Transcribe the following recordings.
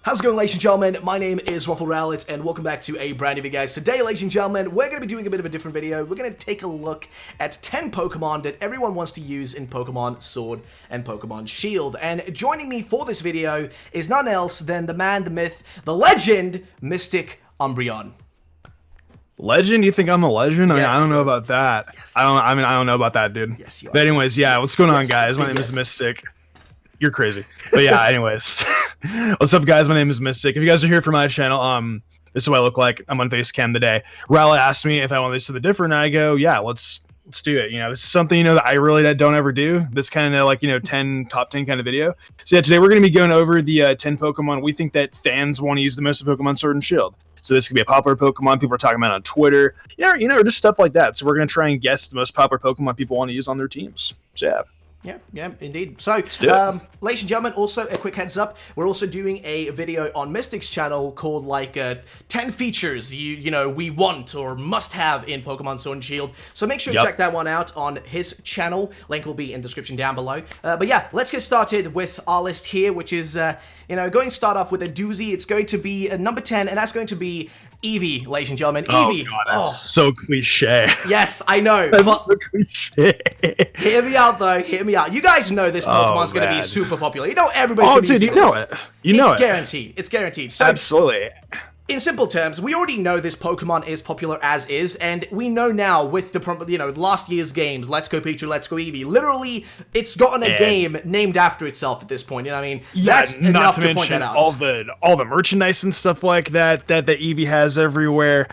How's it going, ladies and gentlemen? My name is Waffle Rowlet, and welcome back to a brand new video, guys. Today, ladies and gentlemen, we're going to be doing a bit of a different video. We're going to take a look at 10 Pokemon that everyone wants to use in Pokemon Sword and Pokemon Shield. And joining me for this video is none else than the man, the myth, the legend, MysticUmbreon. Legend? You think I'm a legend? I mean, Yes, I don't know about that. Yes, I don't know about that, dude. Yes, you are. But anyways, yeah, what's going on, guys? My name is Yes. Mystic. You're crazy. But yeah, anyways. What's up, guys? My name is Mystic. If you guys are here for my channel, this is what I look like. I'm on Facecam today. Rowlet asked me if I want this to the different, and I go, yeah, let's do it. You know, this is something, you know, that I really don't ever do. This kind of like, you know, top 10 kind of video. So yeah, today we're going to be going over the 10 Pokemon we think that fans want to use the most of Pokemon Sword and Shield. So this could be a popular Pokemon people are talking about on Twitter, you know, just stuff like that. So we're going to try and guess the most popular Pokemon people want to use on their teams. So yeah. Yeah, indeed. So, ladies and gentlemen, also a quick heads up, we're also doing a video on Mystic's channel called, like, 10 features you know, we want or must have in Pokemon Sword and Shield. So make sure to check that one out on his channel. Link will be in the description down below. But yeah, let's get started with our list here, which is, you know, going to start off with a doozy. It's going to be number 10, and that's going to be Eevee, ladies and gentlemen. Eevee. Oh, God, that's so cliche. Yes, I know. That's so cliche. Hear me out, though. Hear me out. You guys know this Pokemon's going to be super popular. You know everybody's going to be using you know it. You know it's guaranteed. It's guaranteed. So, absolutely. in simple terms, we already know this Pokemon is popular as is, and we know now with the, you know, last year's games, Let's Go Pikachu, Let's Go Eevee, literally, it's gotten a game named after itself at this point, you know what I mean? Yeah, that's enough to point that out. all the merchandise and stuff like that the Eevee has everywhere.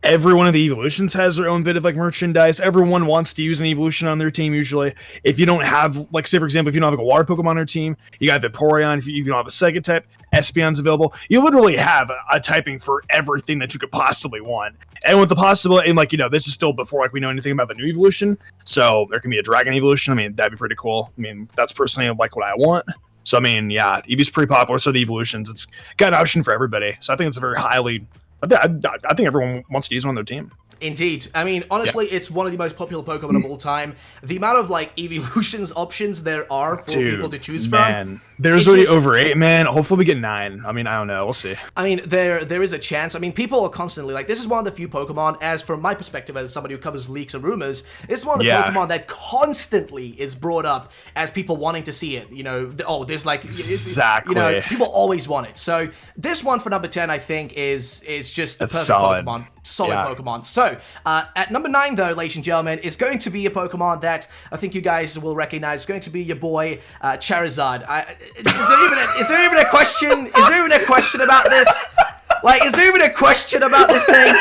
Every one of the evolutions has their own bit of like merchandise. Everyone wants to use an evolution on their team usually. If you don't have, like, say for example, if you don't have like a water Pokemon on your team, you got Vaporeon. If you don't have a Psychic type, Espeon's available. You literally have a typing for everything that you could possibly want. And with the possibility, and like, you know, this is still before like we know anything about the new evolution. So there can be a Dragon evolution. I mean, that'd be pretty cool. I mean, that's personally like what I want. So I mean, yeah, Eevee's pretty popular. So the evolutions, it's got an option for everybody. So I think it's a very highly. I think everyone wants to use one on their team. Indeed. I mean, honestly, it's one of the most popular Pokemon of all time. The amount of, like, evolutions options there are for people to choose from. There's already over 8, man. Hopefully we get 9. I mean, I don't know. We'll see. I mean, there is a chance. I mean, people are constantly, like, this is one of the few Pokemon, as from my perspective as somebody who covers leaks and rumors, this is one of the Pokemon that constantly is brought up as people wanting to see it. You know, oh, there's, like, exactly. You know, people always want it. So this one for number 10, I think, is just the perfect solid. Pokemon. Solid Pokemon. So, at number 9, though, ladies and gentlemen, is going to be a Pokemon that I think you guys will recognize. It's going to be your boy, Charizard. Is there even a question? Is there even a question about this? Like, is there even a question about this thing?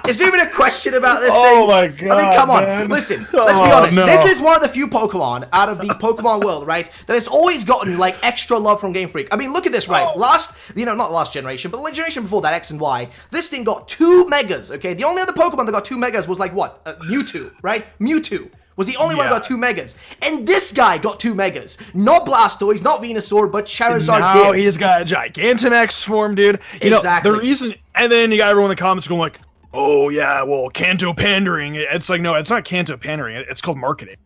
Is there even a question about this thing? Oh my God, I mean, come on. man. Listen, let's be honest. No. This is one of the few Pokemon out of the Pokemon world, right, that has always gotten, like, extra love from Game Freak. I mean, look at this, right? Not last generation, but the generation before that, X and Y, this thing got 2 Megas, okay? The only other Pokemon that got 2 Megas was, like, what? Mewtwo, right? Mewtwo was the only one that got 2 Megas. And this guy got 2 Megas. Not Blastoise, not Venusaur, but Charizard did. He's got a Gigantamax form, dude. You know, the reason, and then you got everyone in the comments going like, oh yeah, well, Kanto pandering. It's like, no, it's not Kanto pandering. It's called marketing.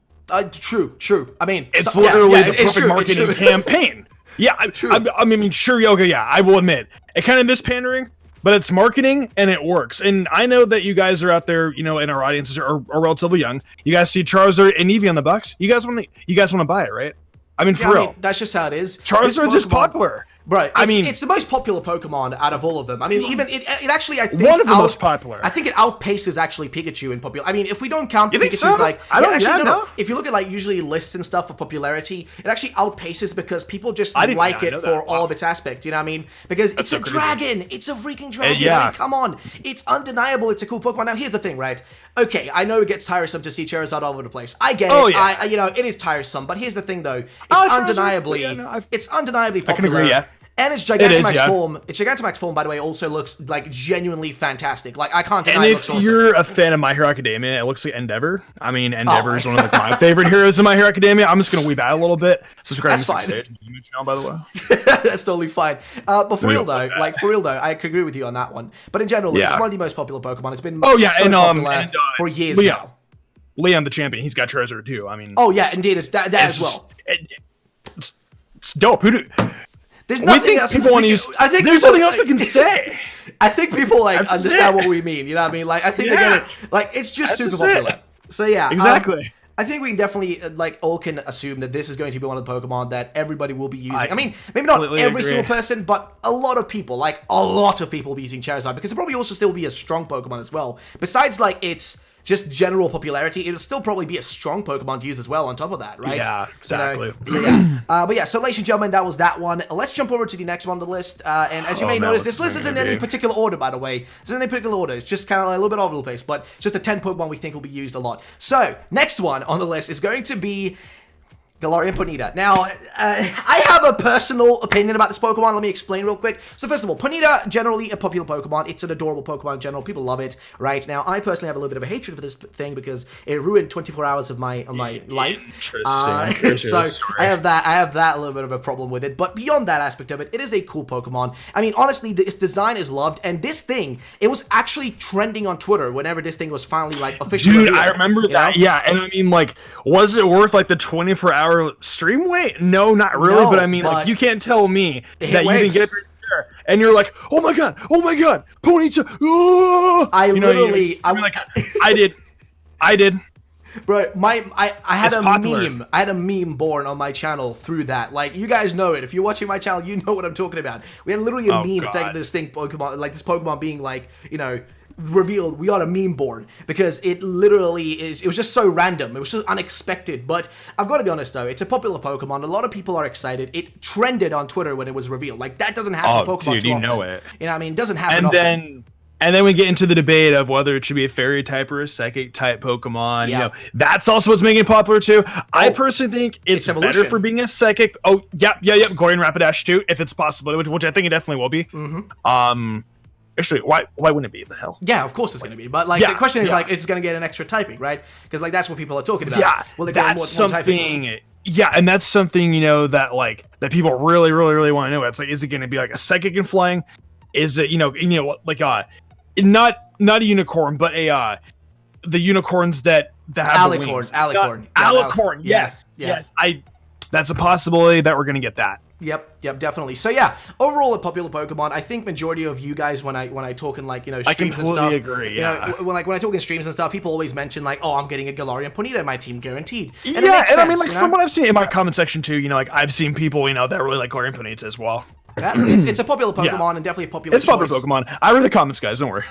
True. I mean, it's literally the perfect marketing campaign. Yeah, I mean, sure, Yoga, yeah, I will admit. It kind of is pandering, but it's marketing, and it works. And I know that you guys are out there, you know, in our audiences are relatively young. You guys see Charizard and Eevee on the box. You guys want to buy it, right? I mean, for real. I mean, that's just how it is. Charizard's just popular. Right. It's the most popular Pokemon out of all of them. I mean, even it actually, I think one of the most popular. I think it outpaces actually Pikachu in popular. I mean, if we don't count Pikachu's like, no. If you look at like usually lists and stuff for popularity, it actually outpaces because people just like it for all of its aspects. You know what I mean? Because it's a dragon. It's a freaking dragon. Yeah. I mean, come on. It's undeniable. It's a cool Pokemon. Now here's the thing, right? Okay, I know it gets tiresome to see Charizard all over the place. I get it. Yeah. You know, it is tiresome. But here's the thing, though. It's undeniably popular. I can agree. Yeah. And its Gigantamax form, by the way, also looks like genuinely fantastic. Like, I can't deny it looks awesome. And if you're a fan of My Hero Academia, it looks like Endeavor. I mean, Endeavor is one of my favorite heroes in My Hero Academia. I'm just gonna weep out a little bit. Subscribe to the channel, by the way. That's totally fine. But for real though, I could agree with you on that one. But in general, it's one of the most popular Pokemon. It's been popular for years now. Leon the champion, he's got Charizard too. I mean, oh yeah, indeed, that as well. It's dope. There's nothing else people want to use. I think there's something else we can say. I think people like understand what we mean. You know what I mean? Like I think they get it. Like it's just super popular. So yeah, exactly. I think we can definitely like all can assume that this is going to be one of the Pokemon that everybody will be using. I mean, maybe not every single person, but a lot of people, like a lot of people will be using Charizard because it probably also still be a strong Pokemon as well. Besides like its just general popularity, it'll still probably be a strong Pokemon to use as well on top of that, right? Yeah, exactly. So yeah. But yeah, so ladies and gentlemen, that was that one. Let's jump over to the next one on the list. And as you may notice, this list isn't in any particular order, by the way. It's in any particular order. It's just kind of like a little bit all over the place, but just the 10 Pokemon we think will be used a lot. So, next one on the list is going to be Galarian Ponyta. Now, I have a personal opinion about this Pokemon. Let me explain real quick. So first of all, Ponyta, generally a popular Pokemon. It's an adorable Pokemon in general. People love it, right? Now, I personally have a little bit of a hatred for this thing because it ruined 24 hours of my life. So I have that little bit of a problem with it. But beyond that aspect of it, it is a cool Pokemon. I mean, honestly, its design is loved. And this thing, it was actually trending on Twitter whenever this thing was finally, like, officially Dude, I remember that. Know? Yeah, and I mean, like, was it worth, like, the 24-hour stream wait? No, not really, but I mean, like, you can't tell me that you didn't get there and you're like, oh my god, Ponyta. Oh! I did. Bro, I had a meme. I had a meme born on my channel through that. Like, you guys know it. If you're watching my channel, you know what I'm talking about. We had literally a meme thanks to this thing Pokemon, like this Pokemon being like, you know, revealed. We got a meme board because it literally is. It was just so random. It was so unexpected. But I've got to be honest though, it's a popular Pokemon. A lot of people are excited. It trended on Twitter when it was revealed. Like that doesn't happen. Pokemon dude, too often. You know it. You know what I mean? It doesn't happen. And then we get into the debate of whether it should be a fairy type or a psychic type Pokemon. Yeah. You know, that's also what's making it popular too. I personally think it's better for being a psychic. Oh, yep. Glorian Rapidash too, if it's possible, which I think it definitely will be. Actually, why wouldn't it be? The hell? Yeah, of course it's going to be. But like the question is like, it's going to get an extra typing, right? Because like that's what people are talking about. Yeah, well, that's something. Yeah, and that's something, you know, that like that people really want to know. It's like, is it going to be like a psychic and flying? Is it, you know, like not a unicorn, but the unicorns that have the wings. Alicorn. Yes. That's a possibility that we're going to get that. Yep, definitely. So yeah, overall a popular Pokemon. I think majority of you guys, when I talk in like, you know, streams and stuff. I completely agree. Yeah. You know, when I talk in streams and stuff, people always mention like, oh, I'm getting a Galarian Ponyta in my team guaranteed. And sense, I mean, like from what I've seen in my comment section too, you know, like I've seen people, you know, that really like Galarian Ponyta as well. Yeah, it's a popular Pokemon and definitely a popular choice. It's a popular Pokemon. I read the comments, guys. Don't worry.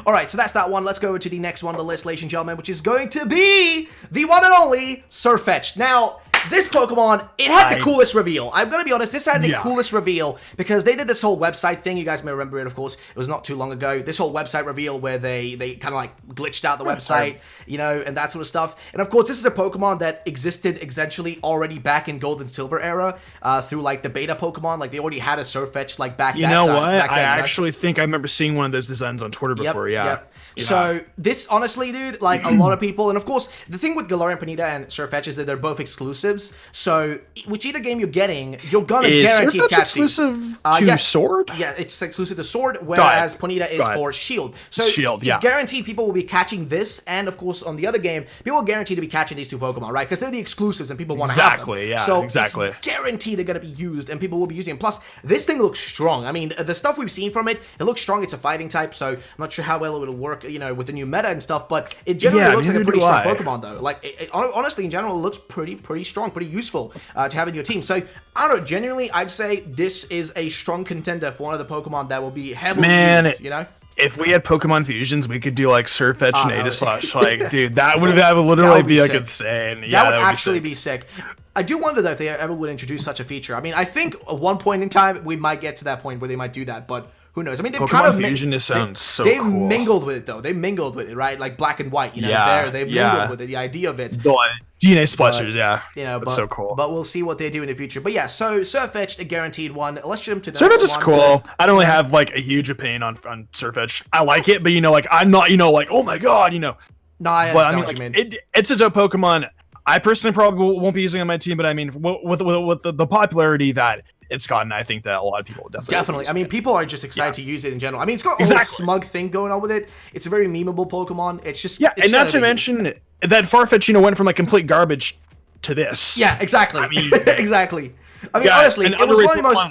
All right, so that's that one. Let's go over to the next one on the list, ladies and gentlemen, which is going to be the one and only Sirfetch'd. Now, this Pokemon, it had the coolest reveal. I'm going to be honest, this had the coolest reveal because they did this whole website thing. You guys may remember it, of course. It was not too long ago. This whole website reveal where they kind of like glitched out the website, you know, and that sort of stuff. And of course, this is a Pokemon that existed essentially already back in Gold and Silver era through like the beta Pokemon. Like they already had a Sirfetch'd like back then. You know what? I actually think I remember seeing one of those designs on Twitter before, Yep. So this, honestly, dude, like a lot of people, and of course, the thing with Galarian Ponyta and Sirfetch'd is that they're both exclusives. So which either game you're getting, you're gonna guarantee catch these. Exclusive to Sword? Yeah, it's exclusive to Sword, whereas Ponyta is for Shield. So it's guaranteed people will be catching this, and of course on the other game, people are guaranteed to be catching these two Pokemon, right? Because they're the exclusives and people want to have them. So it's guaranteed they're gonna be used, and people will be using them. Plus, this thing looks strong. I mean, the stuff we've seen from it, it looks strong. It's a fighting type, so I'm not sure how well it will work, you know, with the new meta and stuff, but it generally looks like a pretty strong Pokemon, though. Like, honestly, in general, it looks pretty strong, pretty useful to have in your team. So, I don't know, genuinely, I'd say this is a strong contender for one of the Pokemon that will be heavily used, you know? If we had Pokemon fusions, we could do like Sirfetch'd and Aegislash. Like, dude, that would literally be like insane. Yeah, that would actually be sick. I do wonder though if they ever would introduce such a feature. I mean, I think at one point in time we might get to that point where they might do that, but who knows? I mean, they've kind of fusion sounds so cool. They mingled with it though. They mingled with it, right? Like black and white. You know, they've mingled with it. The idea of it. DNA splashers, you know, that's so cool. But we'll see what they do in the future. But yeah, so Sirfetch'd, a guaranteed one. Let's jump to the next one. Sirfetch'd is cool. I don't really have like a huge opinion on Sirfetch'd. I like it, but you know, like I'm not, you know, like oh my god, you know. No, I understand what you mean. It's a dope Pokemon. I personally probably won't be using it on my team, but I mean, with the popularity that it's gotten, I think that a lot of people definitely. I mean, people are just excited to use it in general. I mean, it's got a whole smug thing going on with it. It's a very memeable Pokemon. It's just and not to mention that Farfetch, you know, went from like complete garbage to this. Yeah, exactly. I mean, exactly. I mean, honestly, it was one of the most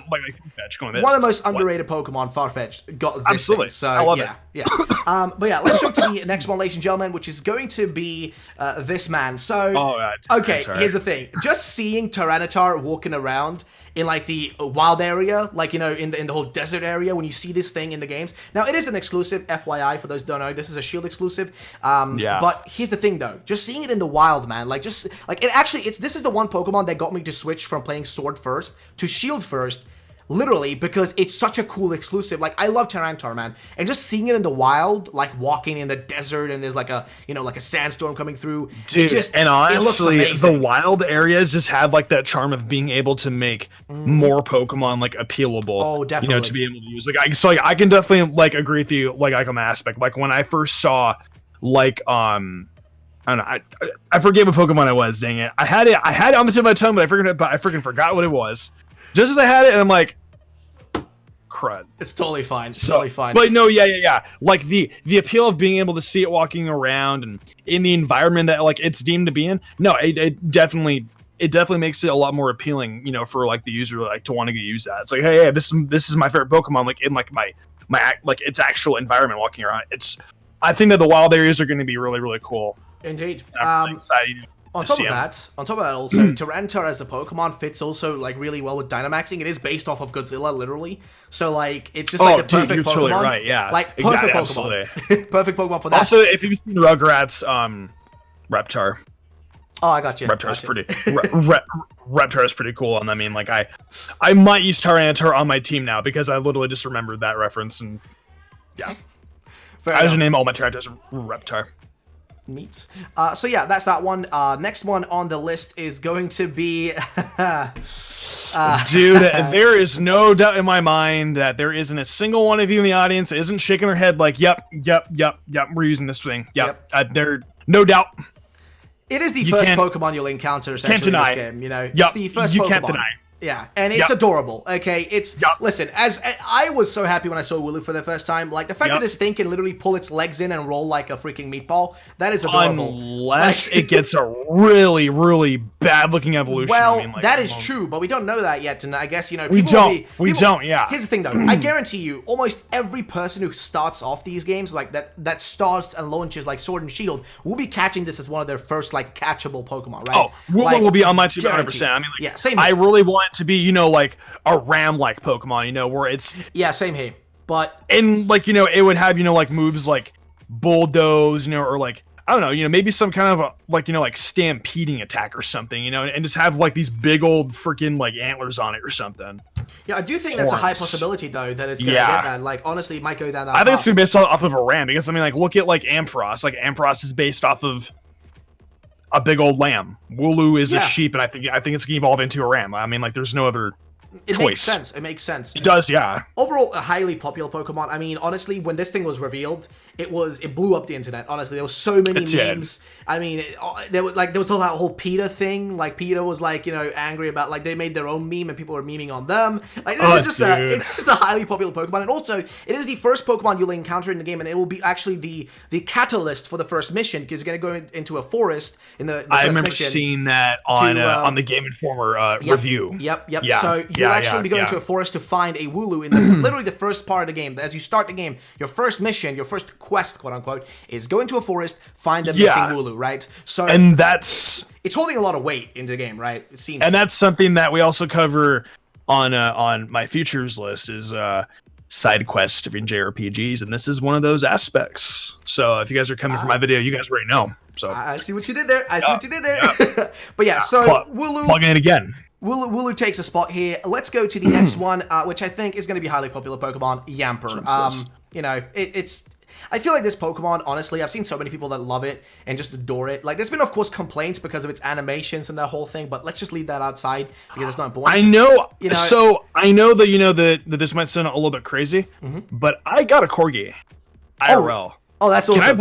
one of the most underrated Pokemon. Farfetch got this Absolutely. thing, so I love yeah, yeah. But yeah, let's jump to the next one, ladies and gentlemen, which is going to be this man. So, okay, here's the thing: just seeing Tyranitar walking around in like the wild area, like, you know, in the whole desert area, when you see this thing in the games. Now, it is an exclusive, FYI, for those who don't know. This is a Shield exclusive. But here's the thing, though. Just seeing it in the wild, man, like, just, like, it actually, this is the one Pokemon that got me to switch from playing Sword first to Shield first. Literally, because it's such a cool exclusive. Like, I love Tyranitar, man. And just seeing it in the wild, like walking in the desert and there's like a, you know, like a sandstorm coming through. Dude, and honestly, the wild areas just have like that charm of being able to make more Pokemon like appealable. Oh, definitely. You know, to be able to use. Like, I can definitely like agree with you, like on the aspect. Like when I first saw like I don't know, I forget what Pokemon it was, dang it. I had it on the tip of my tongue, but I freaking forgot what it was. Just as I had it, and I'm like, crud. It's totally fine. It's totally fine. But no, yeah. Like the appeal of being able to see it walking around and in the environment that like it's deemed to be in. No, it definitely makes it a lot more appealing, you know, for like the user like to want to use that. It's like, hey, this is my favorite Pokemon, like in like my like its actual environment walking around. I think that the wild areas are going to be really, really cool. Indeed. I'm really excited. On top of that, also, Tyranitar as a Pokemon fits also like really well with Dynamaxing. It is based off of Godzilla, literally. So like, it's just like the perfect you're Pokemon. Totally right, yeah. Like perfect Pokemon. Perfect Pokemon for that. Also, if you've seen Rugrats, Reptar. Oh, I got you. Reptar's pretty. Reptar is pretty cool, and I mean, like, I might use Tyranitar on my team now because I literally just remembered that reference, and yeah, I just name all my Tyrantars Reptar. Neat. So yeah, that's that one. Next one on the list is going to be... Dude, there is no doubt in my mind that there isn't a single one of you in the audience that isn't shaking their head like, yep, we're using this thing. Yep. There, no doubt. It is the first Pokemon you'll encounter essentially in this game, you know? It's the first Pokemon. You can't deny. Yeah, and it's adorable, okay? It's, listen, as I was so happy when I saw Wooloo for the first time, like, the fact that this thing can literally pull its legs in and roll like a freaking meatball, that is adorable. Unless it gets a really, really bad-looking evolution. Well, I mean, like, that is true, but we don't know that yet, and I guess, you know, we don't, yeah. Here's the thing, though. I guarantee you, almost every person who starts off these games, like, that starts and launches, like, Sword and Shield, will be catching this as one of their first, like, catchable Pokemon, right? Oh, Wooloo will be on my team 100%. I mean, like, yeah, same here. I really want to be, you know, like a ram-like Pokemon, you know, where it's... Yeah, same here, but... And, like, you know, it would have, you know, like, moves like Bulldoze, you know, or like, I don't know, you know, maybe some kind of, like, you know, like, stampeding attack or something, you know, and just have, like, these big old freaking, like, antlers on it or something. Yeah, I do think that's a high possibility, though, that it's gonna get that. Like, honestly, it might go down that I think it's gonna be based off of a ram, because, I mean, like, look at, like, Ampharos. Like, Ampharos is based off of a big old lamb. Wooloo is a sheep, and I think it's gonna evolve into a ram. I mean, like, there's no other choice. Makes sense. It makes sense. It does, yeah. Overall, a highly popular Pokemon. I mean, honestly, when this thing was revealed, it blew up the internet. Honestly, there were so many memes. I mean, there was all that whole PETA thing. Like, PETA was like, you know, angry about, like, they made their own meme and people were memeing on them. Like, it's just a highly popular Pokemon. And also, it is the first Pokemon you'll encounter in the game, and it will be actually the catalyst for the first mission, because you're going to go into a forest in the first mission. I remember seeing that on the Game Informer review. Yep. Yeah. So you'll actually be going to a forest to find a Wooloo in the literally the first part of the game. As you start the game, your first mission, your first quest, quote unquote, is go into a forest, find a missing Wooloo, right? So and it's holding a lot of weight into the game, right? It seems. And that's something that we also cover on my futures list is side quests in JRPGs, and this is one of those aspects. So if you guys are coming for my video, you guys already know. So I see what you did there. But yeah, so Wooloo plugging it again. Wooloo takes a spot here. Let's go to the next one, which I think is going to be a highly popular Pokemon, Yamper. You know, it's... I feel like this Pokemon, honestly, I've seen so many people that love it and just adore it. Like, there's been, of course, complaints because of its animations and that whole thing, but let's just leave that outside because it's not important. I know, you know, so I know that, you know, that this might sound a little bit crazy, but I got a Corgi. IRL. Oh, that's awesome. Can I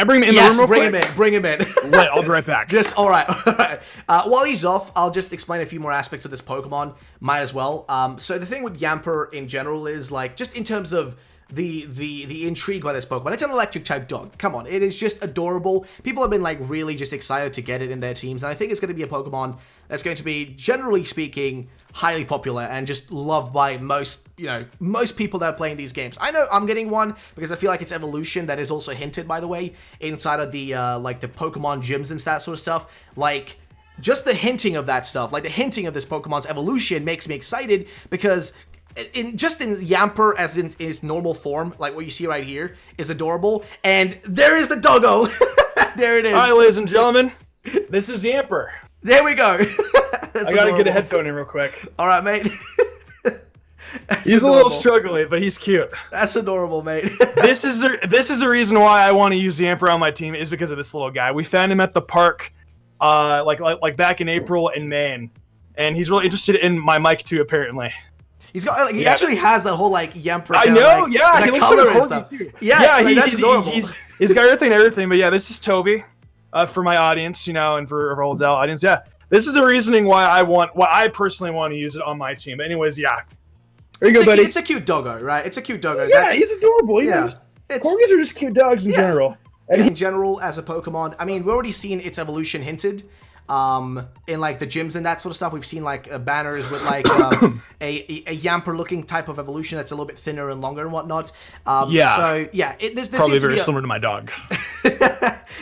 bring him in the room real quick? Bring him in. Wait, I'll be right back. All right. While he's off, I'll just explain a few more aspects of this Pokemon. Might as well. So the thing with Yamper in general is, like, just in terms of the intrigue by this Pokemon. It's an electric type dog. Come on, it is just adorable. People have been like really just excited to get it in their teams, and I think it's going to be a Pokemon that's going to be, generally speaking, highly popular and just loved by most, most people that are playing these games. I know I'm getting one because I feel like its evolution that is also hinted, by the way, inside of the like the Pokemon gyms and that sort of stuff. Like, just the hinting of that stuff, like the hinting of this Pokemon's evolution makes me excited because in Yamper as in its normal form, like what you see right here, is adorable. And there is the doggo. There it is. All right, ladies and gentlemen, this is Yamper. There we go. I gotta get a headphone in real quick. All right, mate. He's adorable. A little struggling, but he's cute. That's adorable, mate. This is the reason why I want to use Yamper on my team, is because of this little guy. We found him at the park, like back in April and May, and he's really interested in my mic too, apparently. He's got like, he actually has that whole like Yamper. I know, like, yeah. He looks color like and stuff. Yeah, like, that's adorable. He's got everything. But yeah, this is Toby, for my audience, and for our Zell audience. Yeah, this is the reasoning why I personally want to use it on my team. But anyways, yeah. There you go, buddy. It's a cute doggo, right? It's a cute doggo. Yeah, he's adorable. Corgis are just cute dogs in general. In general, as a Pokemon, I mean, we've already seen its evolution hinted. In like the gyms and that sort of stuff, we've seen like banners with like a Yamper looking type of evolution that's a little bit thinner and longer and whatnot. So yeah, this probably very similar to my dog.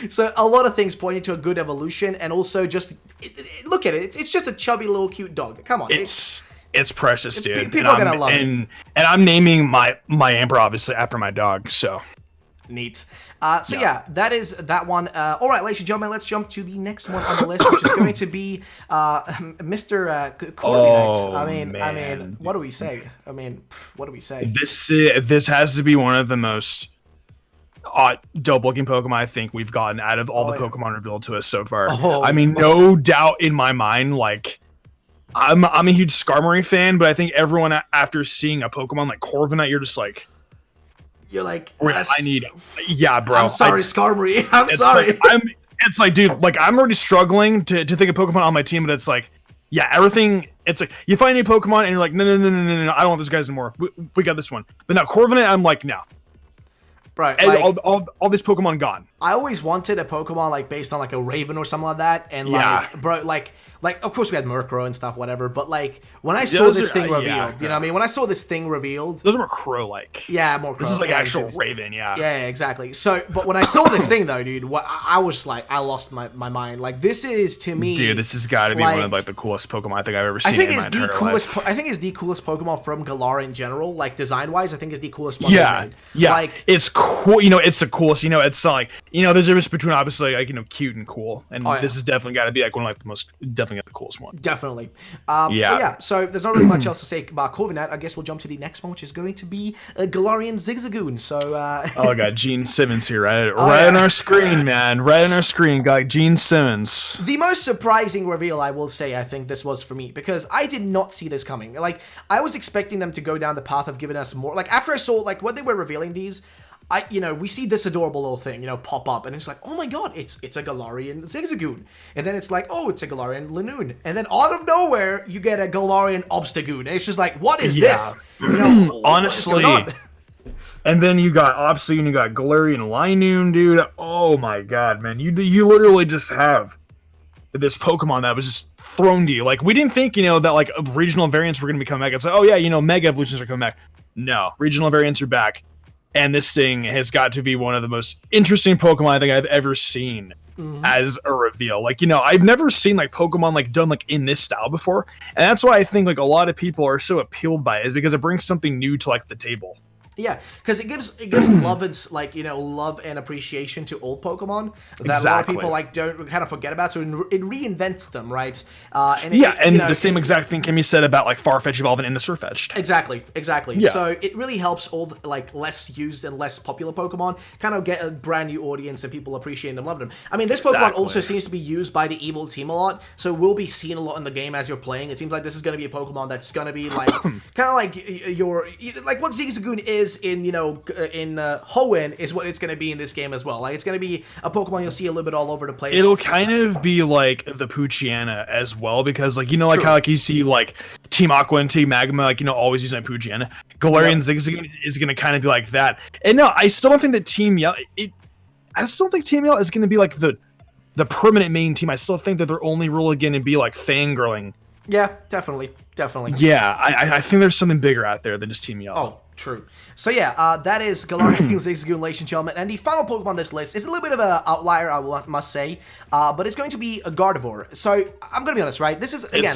So a lot of things pointing to a good evolution, and also just look at it. It's just a chubby little cute dog. Come on, it's precious, dude. People are gonna love it. And I'm naming my Yamper obviously after my dog. So neat. Yeah, that is that one. All right, ladies and gentlemen, let's jump to the next one on the list, which is going to be Mr. Corviknight. I mean, what do we say? This has to be one of the most dope-looking Pokemon I think we've gotten out of all the Pokemon revealed to us so far. I mean, no doubt in my mind, like, I'm a huge Skarmory fan, but I think everyone, after seeing a Pokemon like Corviknight, you're like, yeah, bro. I'm sorry, Skarmory. I'm sorry. It's like, dude, like, I'm already struggling to think of Pokemon on my team, but it's like, yeah, everything. It's like you find a Pokemon and you're like, no, I don't want those guys anymore. We got this one. But now Corviknight, I'm like, no. Right, and like, all this Pokemon gone. I always wanted a Pokemon like based on like a Raven or something like that, and bro, like of course we had Murkrow and stuff, whatever. But like when I saw this thing revealed, you know what I mean? When I saw this thing revealed, those were Crow-like. Yeah, more Crow. This is like actual Raven, yeah. Yeah, exactly. So, but when I saw this thing though, dude, I was like, I lost my mind. Like this is to me, dude, this has got to be one of like the coolest Pokemon I think I've ever seen in my entire life. I think it's the coolest Pokemon from Galar in general, like design wise. I think it's the coolest one. Yeah, like it's cool. It's the coolest. It's like there's a difference between obviously like cute and cool, and this has definitely got to be like one of like the most definitely the coolest one. Definitely. Yeah. So there's not really much else to say about Corviknight. I guess we'll jump to the next one, which is going to be a Galarian Zigzagoon. So. Oh, I got Gene Simmons here, right on our screen, man. Right on our screen, got Gene Simmons. The most surprising reveal, I will say, I think this was for me, because I did not see this coming. Like, I was expecting them to go down the path of giving us more. Like, after I saw like when they were revealing these. We see this adorable little thing, pop up, and it's like, oh my god, it's a Galarian Zigzagoon. And then it's like, oh, it's a Galarian Linoon. And then out of nowhere, you get a Galarian Obstagoon. And it's just like, what is this? Honestly. And then you got Obstagoon, you got Galarian Linoon, dude. Oh my god, man. You literally just have this Pokemon that was just thrown to you. Like, we didn't think, that like regional variants were going to become back. It's like, oh yeah, Mega Evolutions are coming back. No, regional variants are back. And this thing has got to be one of the most interesting Pokemon I think I've ever seen as a reveal. Like, I've never seen like Pokemon like done like in this style before. And that's why I think like a lot of people are so appealed by it, is because it brings something new to like the table. Yeah, because it gives love and love and appreciation to old Pokemon that a lot of people like don't kind of forget about. So it reinvents them, right? The same exact thing can be said about like Farfetch'd evolving into Surfetch'd. Exactly. Yeah. So it really helps old like less used and less popular Pokemon kind of get a brand new audience and people appreciate them, love them. I mean, this Pokemon also seems to be used by the evil team a lot, so will be seen a lot in the game as you're playing. It seems like this is going to be a Pokemon that's going to be like kind of like your like what Zigzagoon is. is in, you know, in Hoenn is what it's going to be in this game as well. Like, it's going to be a Pokemon you'll see a little bit all over the place. It'll kind of be like the Poochyena as well, because, like, you know, like how, like, you see, like, Team Aqua and Team Magma, like, you know, always using Poochyena. Galarian Zigzagoon is going to kind of be like that. And no, I still don't think that Team Yell, I still don't think Team Yell is going to be, like, the permanent main team. I still think that they're only really going to be, like, fangirling. Yeah, definitely. Yeah, I think there's something bigger out there than just Team Yell. Oh, true. So yeah, that is Galarian Zigzagoon, ladies and gentlemen. And the final Pokemon on this list is a little bit of an outlier, I must say. But it's going to be a Gardevoir. So I'm going to be honest, right? This is, again,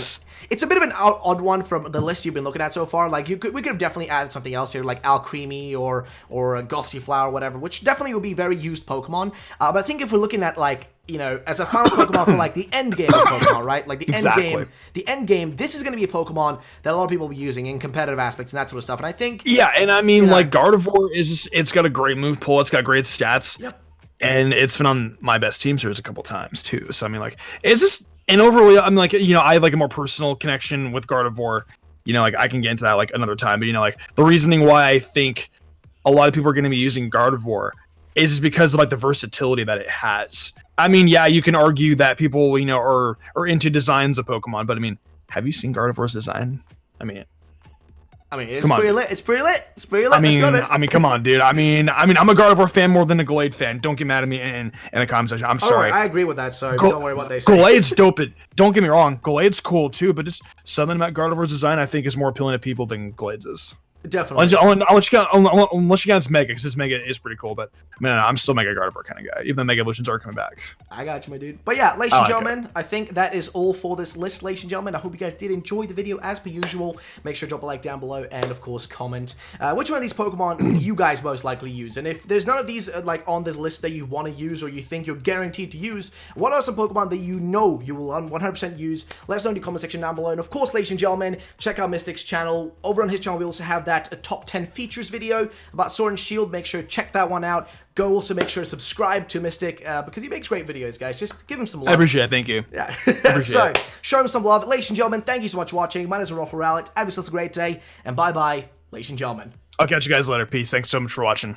it's a bit of an odd one from the list you've been looking at so far. Like, we could have definitely added something else here, like Alcremie or a Gossifleur or whatever, which definitely would be very used Pokemon. But I think if we're looking at, like, you know, as a final Pokemon for, like, the end game of Pokemon, right? Like, the end game, this is going to be a Pokemon that a lot of people will be using in competitive aspects and that sort of stuff. And I think... Yeah, and I mean, like, Gardevoir is just, it's got a great move pool, it's got great stats. Yep. And it's been on my best team series a couple times, too. So, I mean, like, it's just... And overall, I'm like, you know, I have, like, a more personal connection with Gardevoir. You know, like, I can get into that, like, another time. But, you know, like, the reasoning why I think a lot of people are going to be using Gardevoir is just because of, like, the versatility that it has. I mean, yeah, you can argue that people, you know, are into designs of Pokemon, but I mean, have you seen Gardevoir's design? I mean, it's pretty lit. It's pretty lit. I mean, come on, dude. I mean, I'm a Gardevoir fan more than a Glade fan. Don't get mad at me in the comment section. I'm sorry. I agree with that. So don't worry about what they say. Glade's dope. Don't get me wrong. Glade's cool too, but just something about Gardevoir's design I think is more appealing to people than Glade's is. Definitely. Unless you count Mega, because this Mega is pretty cool, but I mean, I'm still Mega Gardevoir kind of guy, even though Mega Evolutions are coming back. I got you, my dude. But yeah, ladies and gentlemen, I think that is all for this list, ladies and gentlemen. I hope you guys did enjoy the video as per usual. Make sure to drop a like down below and, of course, comment which one of these Pokemon you guys most likely use. And if there's none of these like on this list that you want to use or you think you're guaranteed to use, what are some Pokemon that you know you will 100% use? Let us know in the comment section down below. And, of course, ladies and gentlemen, check out Mystic's channel. Over on his channel, we also have that top 10 features video about Sword and Shield. Make sure to check that one out. Go also make sure to subscribe to Mystic because he makes great videos, guys. Just give him some love. I appreciate it. Thank you. Yeah. So, show him some love. Ladies and gentlemen, thank you so much for watching. My name is Rolf Rowlett. Have yourselves a great day, and bye-bye, ladies and gentlemen. I'll catch you guys later. Peace. Thanks so much for watching.